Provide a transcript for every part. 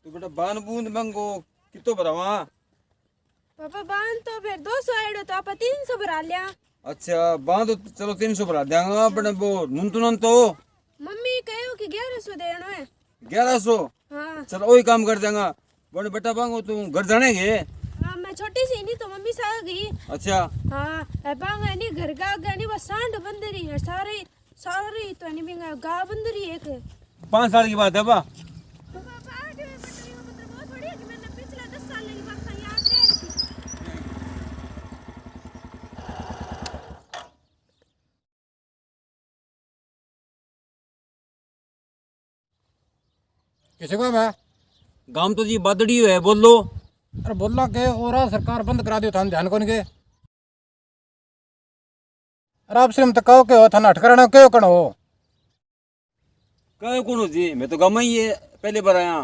तो बेटा बान बूंद मंगो कितो भरावा। पापा बांध तो फिर 200 आएडो तो आप 300 भरा लिया। अच्छा बांध तो चलो 300 भरा देंगा बट वो नून तो मम्मी कहो कि 1100 देना है। 1100। हाँ चलो वही काम कर देंगा बट बेटा बांगो तू घर जाने के। हाँ मैं छोटी सी नहीं तो मम्मी सा गई। अच्छा हाँ बांग नहीं घर का नहीं बस सांड बंदरी है सारे सारे तो नहीं बिंगा गा बंदरी एक 5 साल की बात है बा। किसी को मैं गांव तो जी बादड़ी है बोल लो। अरे बोला के और सरकार बंद करा दियो थान ध्यान कोनी के। अरे आप सिर्फ तक कहो के हो थाना अटकराना क्यों कण हो। कहे कौन हो जी मैं तो गाँव में ही है पहली बार आया।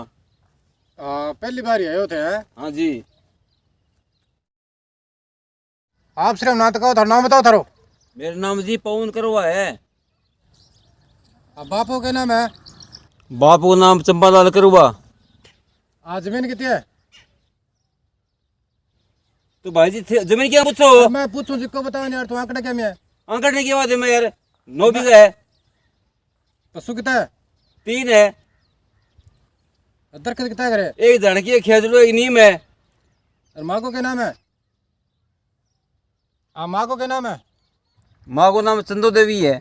पहली बार ही आयो थे। हाँ जी आप सिर्फ ना तो कहो थारा नाम बताओ थारो। मेरा नाम जी पवन करवा है। बापू के नाम है। बाप को नाम चंपालाल करवा। आज जमीन कितनी है। तो भाई जी जमीन क्या पूछो। मैं पूछूं जिसको बताओ यार तू आंकड़ा क्या में है। आंकड़ने की बात है मैं यार 9 बीघा है। पशु कितना है। 3 है। दरख्त कितना करे। एक धड़की एक खेजड़ो एक नीम है। और माँ को क्या नाम है। माँ को क्या नाम है। माँ को नाम चंदो देवी है।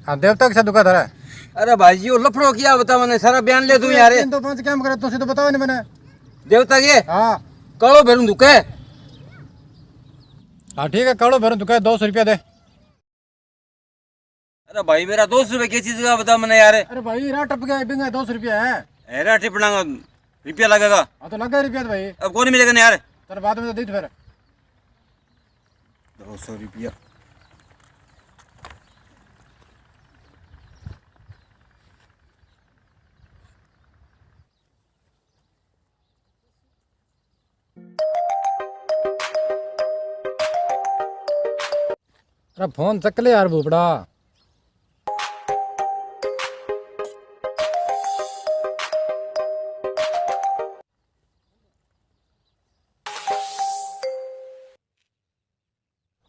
हाँ देवता के साथ दुखा धरा है। अरे भाई जी वो लफड़ो किया बता मैंने सारा बयान ले तू यार। 3 तो 5 क्या करे तुम तो बताओ नहीं मैंने। देवता के हाँ कालो भरू दुखे। हाँ ठीक है काड़ो भरो दुखा 200 रुपया दे। अरे भाई मेरा 200 रुपये की चीज का बता मैंने यार। अरे भाई रात टप गया बिंगा 200 रुपया है। हेरा टिपना रुपया लगेगा। हाँ तो लगा रुपया भाई। अब कौन मिलेगा ना यार। तेरे बाद में तो दी फिर 200 रुपया। अरे फोन चक ले यार भूपड़ा।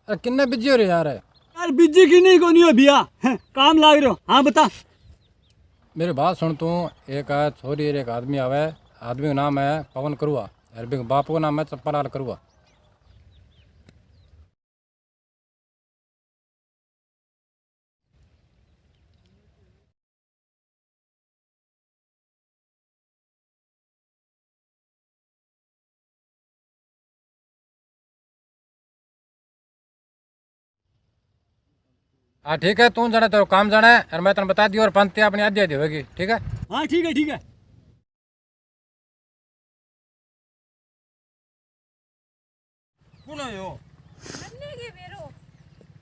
अरे किन्ने बिजी हो रहे यार। यार बिजी की नहीं कोनी हो भैया काम लाग रहे हो। हाँ बता। मेरी बात सुन तू। एक है छोरी और एक आदमी आवे। आदमी का नाम है पवन करुआ और बाप को नाम है चंपालाल करुआ। हाँ ठीक है तू जाना तेरे काम जाना है और मैं तेने बता दी और पंक्ति अपनी आधी आधी होगी ठीक है। हाँ ठीक है ठीक है। कौन है यो। मन्ने के बेरो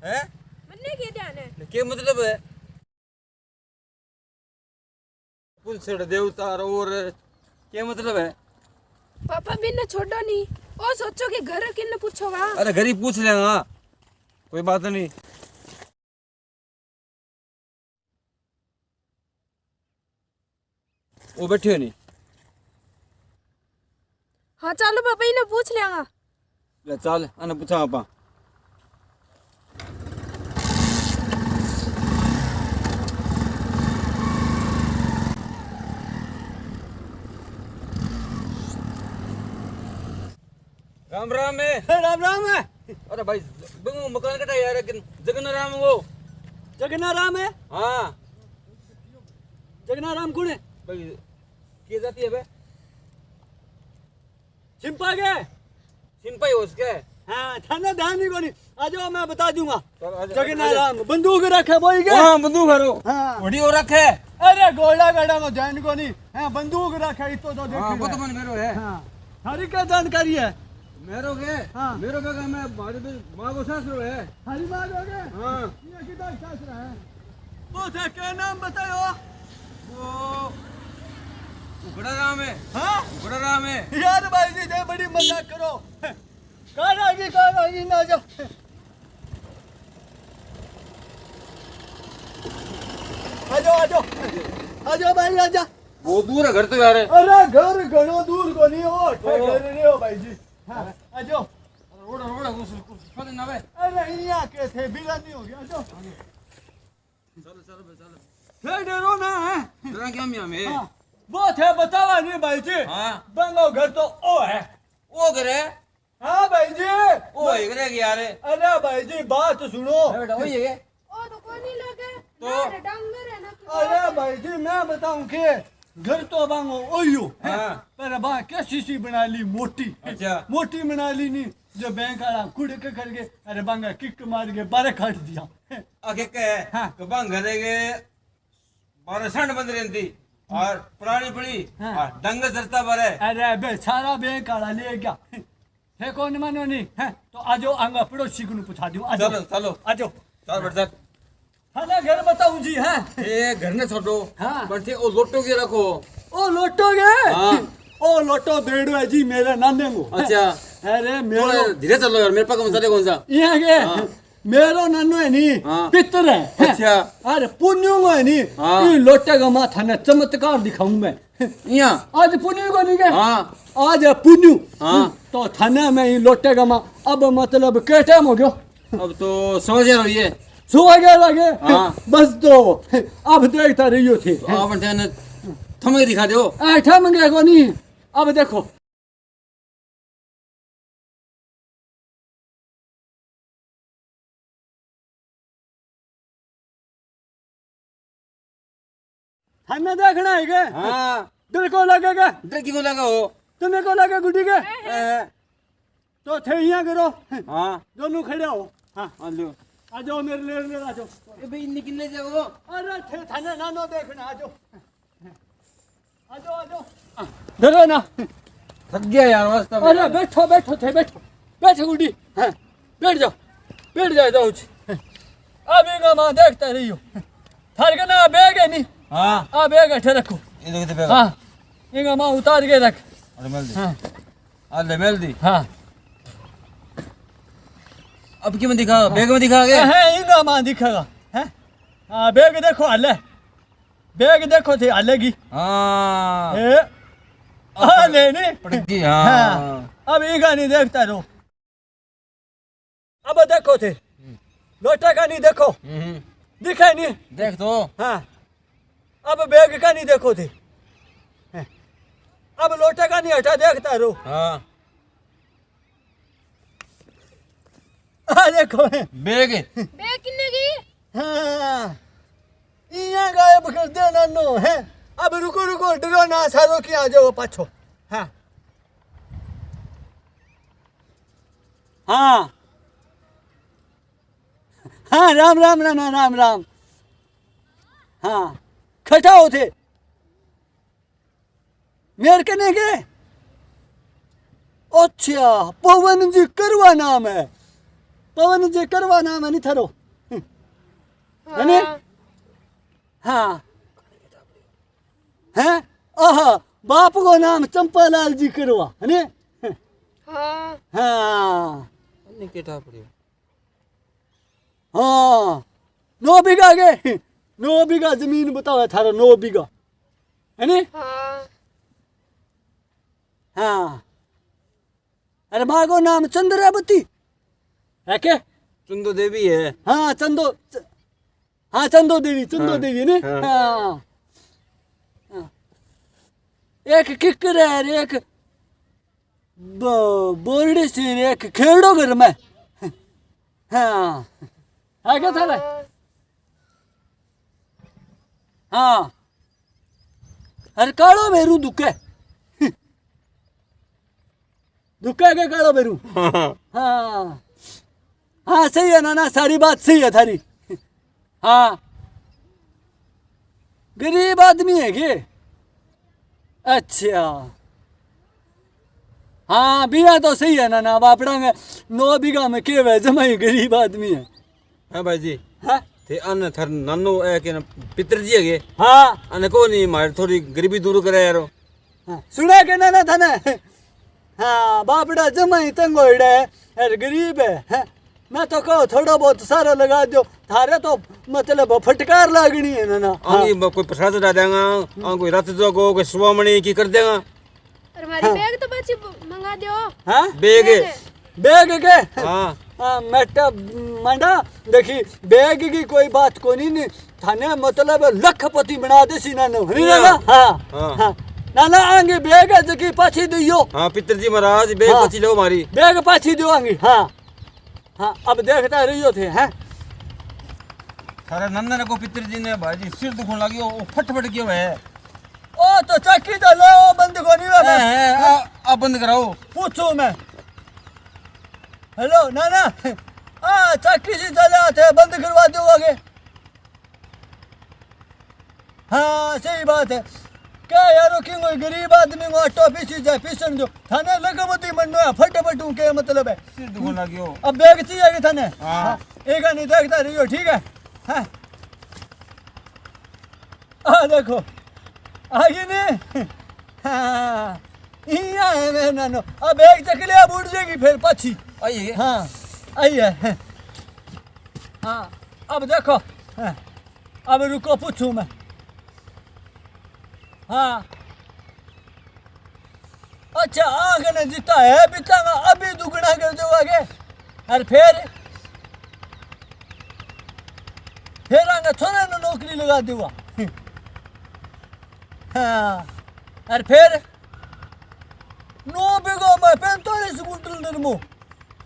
है मन्ने के ध्यान है क्या मतलब है। कुलसड़ देवता और क्या मतलब है। पापा बिना छोड़ो नहीं ओ सोचो कि घर किन्ने पूछो वा। अरे घर ही पूछ लेगा कोई बात नहीं। वो बैठे हो नहीं। हाँ चलो पापा इन्हें पूछ लेगा। ले चल आने पूछा आपा। राम राम है। राम राम है। अरे भाई बंगो मकान कटा यार जगन राम वो। जगन्नाथ राम है। हाँ जगन्नाथ राम कौन है। भाई क्या जाती है बे। सिंपा के। सिंपल हो उसके। हाँ थाना ध्यान नहीं कोनी। आ जाओ मैं बता दूंगा। चल, जगन्नाथ राम बंदूक रखे बोई के। हाँ बंदूक हरो। हाँ घोड़ी हो रखे। अरे घोड़ा गाड़ा को ध्यान कोनी। हाँ बंदूक रखे इतो तो देख। हाँ वो तो मन मेरो है। हाँ थारी क्या जानकारी है। मेरो के। हाँ मेरो के मैं भारी माँ को सास रो है। हरी बात हो गए। हाँ ये किधर शास्त्र है। तो थे क्या नाम बताओ। वो उगड़ा राम है। हाँ उगड़ा राम है। यार भाई जी जे बड़ी मजाक करो। कौन आगी ना जाओ। आ जाओ आ जाओ आ आजा वो दूर है घर तो यार। अरे घर घणो दूर को नहीं हो घर रे हो भाई जी हां आजो रोड रोड कुछ ना बे। अरे यहाँ के थे बिला नहीं हो गया आजो चलो चलो चलो फिर डरो ना है तेरा क्या मियां में? हाँ, वो थे बतावा नहीं भाई जी हां बंगो घर तो ओ है वो करे हाँ भाई जी वो ही करेगी यार। अरे भाई जी बात सुनो बेटा वही है। ओ तो कोई नहीं लगे तो- मेरे डंगर है ना तो अरे भाई जी मैं बताऊं के घर तो बांगो ओयो हाँ। पर बा कैसी सी बना ली मोटी अच्छा। मोटी बना ली नहीं जो बैंक वाला कुड़ के करके अरे बांगा किक मार के बारे काट दिया आगे के हाँ। कबांग घरे के 12 संड बंद रहती और पुरानी पड़ी हाँ। और डंग चरता बारे। अरे बे सारा बैंक वाला ले गया है कौन मानो नहीं है तो आजो आंगा पड़ोसी को पूछा दियो आजो चलो चलो आजो चल बेटा चल। थाना घर बताऊं जी है ए घर ने छोड़ो। हाँ। पर थे ओ लोटो के रखो। ओ लोटोगे हाँ। ओ लोटो बेड़ो है जी मेरे नाने को अच्छा अरे मेरो थोड़ा धीरे चलो यार मेरे पास कौन सा कौन सा। यहाँ के हाँ। मेरो नानो है नी हाँ। पितर है अच्छा। अरे पुण्यों को है नी हाँ। ये लोटे का माथा ने चमत्कार दिखाऊं मैं यहाँ आज पुण्यों को नहीं के हाँ आज है पुण्यू हाँ। तो थाने में ही लोटे का मा अब मतलब क्या टाइम हो गया अब तो समझ रहा ये। सुबह गया लगे हाँ। बस तो अब देखता रहियो थे तो आप थे थमे दिखा दो। ऐठा मंगे को नहीं अब देखो थाने देखना है क्या हाँ दिल को लगेगा इधर क्यों लगा हो? तुम्हें को लगे गुड्डी के ए, तो थे यहाँ करो हाँ दोनों खड़े हो हाँ आ लो। आ जाओ मेरे ले आ जाओ ए भाई निकलने जाओ। अरे थे थाने नानो देखना आ जाओ आ जाओ आ जाओ धरो ना थक गया यार वास्तव में। अरे बैठो बैठो थे बैठो बैठो गुड्डी हाँ बैठ जाओ अब इनका माँ देखता रहियो थार के ना बैग है नहीं हाँ आ बैग है रखो ये देखो तो हाँ इनका माँ उतार के रख अरे मेल दी। हाँ अरे मेल दी। हाँ अब क्यों में दिखा बैग में दिखा गए। है इनका माँ दिखेगा है हाँ बैग देखो हल्ले बैग देखो थे हल्लेगी हाँ हल्ले नहीं पड़की हाँ हाँ अब इनका नहीं देखता रहो अब देखो थे लोटा का नहीं देखो दिखा नहीं देख तो। हाँ अब बैग का नहीं देखो थे हैं। अब लोटे का नहीं हटा देखता रो हाँ देखो बैग बे किन्ने की हाँ यहाँ गायब कर देना नो है अब रुको रुको डरो ना सारो की आ जाओ पाछो हाँ हाँ हाँ राम राम राम राम राम हाँ खटा हो थे मेरे कने के अच्छा पवन जी करवा नाम है पवन जी करवा नाम है नहीं थारो है ने हाँ हैं आहा बाप को नाम चंपालाल जी करवा है ने हाँ हाँ केटा पड़ियो। हाँ 9 बीघा के 9 बीघा जमीन बताओ थारो 9 बीघा है ने हाँ हाँ अरे माँ को नाम चंद्रावती है के चुंदो देवी है। हाँ हाँ चंदो देवी है ने हाँ। हाँ हाँ। एक किक्कर है एक बोर्ड से एक खेड़ो घर में हाँ है क्या थारा हाँ अरे कालो बेरू दुखे दुखे के कालो बेरू हाँ हाँ सही है ना सारी बात सही है थारी हाँ गरीब आदमी है के अच्छा हाँ बिया तो सही है ना बापड़ा में 9 बीघा में के वे जमाई गरीब आदमी है हाँ भाई जी हाँ थे अन थर नानो ए के पितरजी है हाँ अने को नहीं मार थोड़ी गरीबी दूर करे यारो। हाँ, सुना के ना था ना हाँ बापड़ा जमाई तंगोड़ा है अरे गरीब है हाँ? मैं तो कहो थोड़ा बहुत सारा लगा दो थारे तो मतलब फटकार लागनी है ना आंगी कोई प्रसाद डाल देगा आंग कोई रात जो को कोई सुवामणी की कर देगा और हमारी बैग तो बच्ची मंगा दो। हाँ बेग बैग के हाँ हाँ मेटा मंडा देखी बैग की कोई बात को नहीं थाने मतलब लखपति बना दे सी नानो नहीं ना हाँ हाँ नाना आंगे बैग है जकी पाछी दियो हाँ पितरजी महाराज बेग हाँ। पची लो हमारी बैग पाछी दियो आंगी हाँ हाँ अब देखता रहियो थे हैं सारा नंदन को पितरजी ने भाई सिर दुखने लगी वो फटफट क्यों है ओ तो चक्की तो लो बंद को नहीं है आप बंद कराओ पूछो मैं हेलो नाना हाँ चक्की से चले आते बंद करवा दो आगे हाँ सही बात है क्या यारो कि कोई गरीब आदमी को ऑटो पीछे जाए पीछन दो थाने लगमती मंडो है फटाफट के मतलब है सिर दुखने लगी हो अब बैग चाहिए थाने हाँ। एक नहीं देखता रहियो ठीक है हाँ आ देखो आगे ने हाँ इया है मैं नानो अब बैग चक ले अब उड़ जाएगी फिर पाछी आइए हाँ आई है हाँ अब देखो हाँ, अब रुको पूछूं मैं हाँ अच्छा आगे ने जीता है बितागा अभी दुगना कर दो आगे और फिर आगे थोड़ा ना नौकरी लगा दूंगा हाँ और फिर 9 बीघों में 45 कुंटल नरमो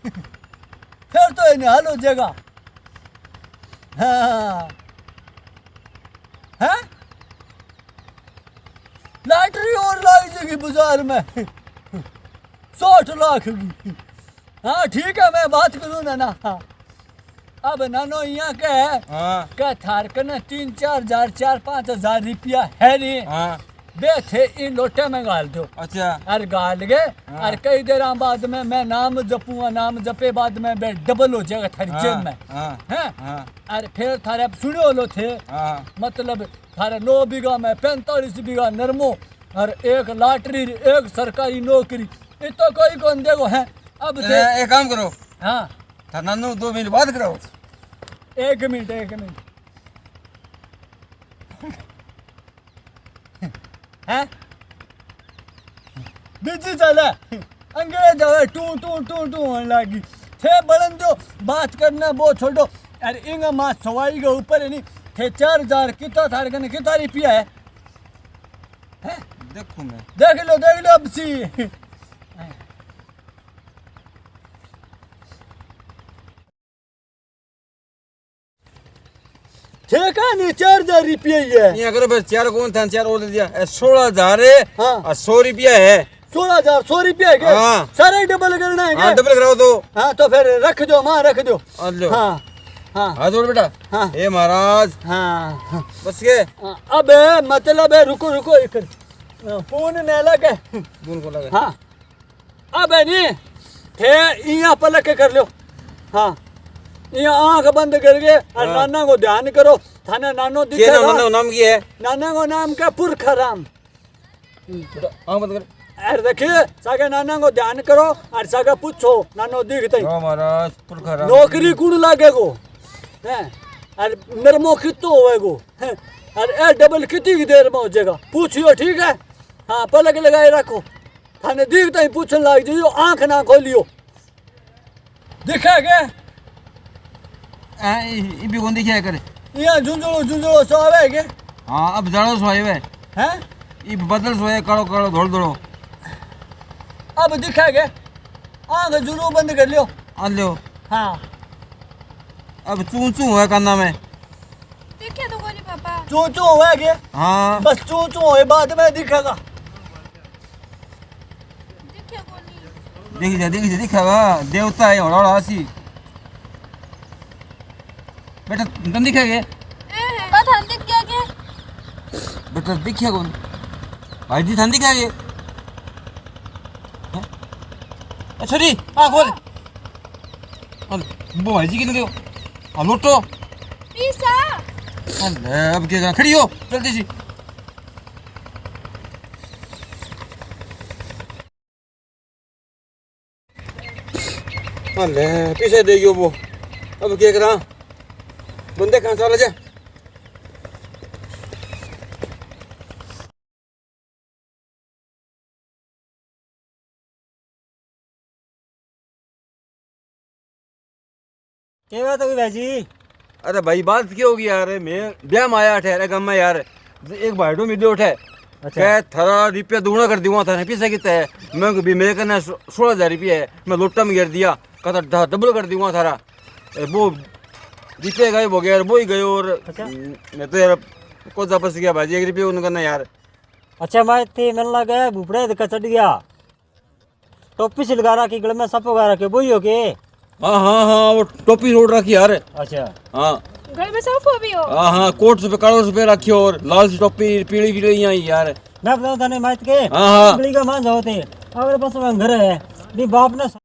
फिर तो इन्हें हाल हो जाएगा हाँ हाँ लॉटरी और लाग जाएगी बाजार में 60 लाख की हाँ ठीक है मैं बात करूँ ना हाँ अब नानो यहाँ के हाँ क्या थार कने 3-4 हजार 4-5 हजार रुपया है नहीं हाँ बे थे इन लोटे में गाल दो अच्छा और गाल गए और कई देर बाद में मैं नाम जपूंगा नाम जपे बाद में बे डबल हो जाएगा थारी जेब में हाँ हैं हाँ और फिर थारे अब सुनो लो थे हाँ मतलब थारे 9 बीघा में 45 बीघा नरमो और एक लॉटरी एक सरकारी नौकरी ये तो कोई कौन देखो है अब थे एक काम करो हाँ था नानू 2 मिनट बात करो एक मिनट हैं बिजी चला अंग्रेज हवे टू होने लगी थे बड़न जो बात करना वो छोड़ो अरे इंग माँ सवाई के ऊपर है नहीं थे 4000 कितना था कितना रुपया है देखो मैं देख लो अब सी ठीक है नहीं 4000 रुपया ही है यहाँ करो बस 4 कौन था 4 और दे दिया 16,000 है हाँ। और 100 रुपया है 16,000 100 रुपया है क्या हाँ। सारा डबल करना है हाँ क्या डबल कराओ तो हाँ तो फिर रख दो माँ रख दो आ लो हाँ हाँ हाथ जोड़ बेटा हाँ। हे महाराज हाँ बस के अब मतलब है रुको एक फोन न लगे दून को लगा हाँ अब है नहीं थे यहाँ पलक के कर लो हाँ यहाँ आंख बंद करके और हाँ। नाना को ध्यान करो थाने नानो क्या दिखेगा नाम की है नाना को नाम क्या पुरखराम आंख बंद कर अरे देखिए सागे नाना को ध्यान करो और सागे पूछो नानो दिखते ही। हाँ महाराज पुरखा नौकरी कुण लागेगो हैं और नरमो कितो होएगो हैं और ए डबल कितनी की देर में हो जाएगा पूछियो ठीक है हाँ पलक लगाए रखो थाने दिखता ही पूछने लग जाइयो आंख ना खोलियो दिखेगे ये भी कौन दिखा करे यहाँ झुंझुलो सो आवे के हाँ अब जानो सोए वे हैं ये बदल सोए कालो कालो धोल अब दिखेगे आंख जरूर बंद कर लियो आ लो हाँ अब चू है काना में देखे तो कोनी पापा चू होएगे हाँ बस चू होए बाद में दिखेगा देखे कोनी दिखावा देवता है और हसी बेटा तुम दिखेगे पता दिख गया क्या बेटा दिखे कौन भाई जी थान दिखेगे अच्छा री हाँ खोल वो भाई जी कितने दो हाँ लोटो पीसा अरे अब क्या खड़ी हो जल्दी सी अरे पीछे देखियो वो अब क्या करा बंदे कहाँ चला जा क्या बात होगी भाई जी? अरे भाई बात क्या होगी यार मैं ब्याह में आया ठहरे गम में यार एक भाईडो में दो उठे क्या थारा रुपया दुगना कर दूंगा था पैसा कितना है मैं भी मेरे करना 16,000 रुपया है मैं लोटा में गिर दिया कहता डबल कर दूंगा थारा वो रुपये गायब हो गया यार वो ही गए और मैं तो यार को वापस गया भाई 1 रुपया उन्होंने करना यार अच्छा मैं थे मिलना गया भूपड़े धक्का चढ़ गया टोपी से लगा रखी गले में सप लगा रखे वही हो के हाँ हाँ हाँ वो टोपी रोड रखी यार अच्छा हाँ घर में सब भी हो हाँ हाँ कोट से काला से रखी और लाल सी टोपी पीली पीली आई यार मैं बताऊँ थाने माइत के हाँ हाँ का मान जाओ थे अगर बस घर है बाप ने